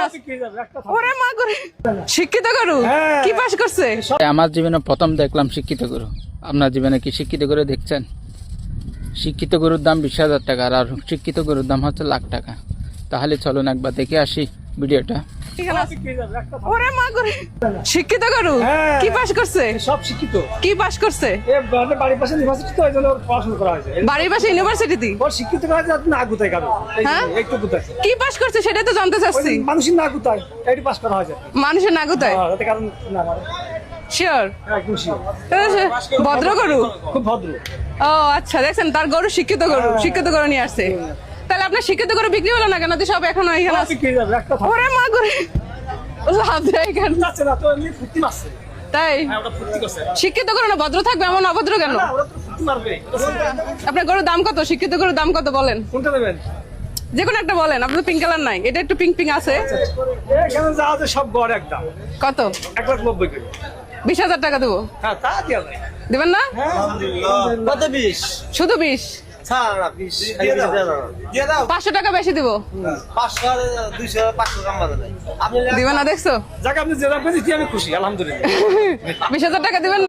Pass? ওরে মা করে শিক্ষিত গরু কি পাস করছে? আমার জীবনে প্রথম দেখলাম শিক্ষিত গরু। আপনার জীবনে কি শিক্ষিত গরু দেখছেন? শিক্ষিত গরুর দাম 20,000 টাকা আর শিক্ষিত গরুর দাম হচ্ছে লাখ টাকা। তাহলে চলুন একবার দেখে আসি ভিডিওটা। ওরে মা করে শিক্ষিত গরু কি পাস করছে? সব শিক্ষিত। কি পাস করছে? বাড়ির পাশে ইউনিভার্সিটি তো এই জন্য পড়াশোনা করা হয়েছে। বাড়ির পাশে ইউনিভার্সিটিতে ওর শিক্ষিত করা যায় না গুতায় কারো। হ্যাঁ? একটু গুতায়। কি পাস করছে সেটা তো জানতে চাচ্ছি। মানুষের না গুতায় এটি পাস করা হয়েছে। মানুষের নাগুতায় তাতে কারণ না মানে শিওর একদম শিওর। ভদ্র গরু। খুব ভদ্র। ও আচ্ছা, দেখছেন তার গরু শিক্ষিত গরু, শিক্ষিত গরু নিয়ে আসছে। তাহলে আপনার শিক্ষিত গরু বিক্রি হলো না কেন? তুই সব এখনো এখানে আছে। বিক্রি যাবে একটা থাকবে। ওরে মা করে লাভ দেয় কেন? যাচ্ছে না তো এমনি ফুটি মারছে। তাই হ্যাঁ ওটা ফুটি করছে। শিক্ষিত গরু না ভদ্র থাকবে, এমন অভদ্র কেন? না ওরা তো ফুটি মারবে। আপনার গরুর দাম কত? শিক্ষিত গরুর দাম কত বলেন? কোনটা দেবেন? যে কোনো একটা বলেন। আপনার পিঙ্ক কালার নাই, এটা একটু পিঙ্ক পিঙ্ক আছে। এখানে যা আছে সব গড় একদম। কত? 1,90,000 করে। 20,000 টাকা দেবো। হ্যাঁ তা দিয়া যায়। দেবেন না? কত 20? শুধু 20? ছাড় না 20 দিয়ে দাও 500 টাকা বেশি দিব। 500 200 500 কম বাজে নাই আপনি দিবেন না? দেখছো যাকে আপনি যে দাম পেয়েছি আমি খুশি আলহামদুলিল্লাহ। 20,000 টাকা দিবেন।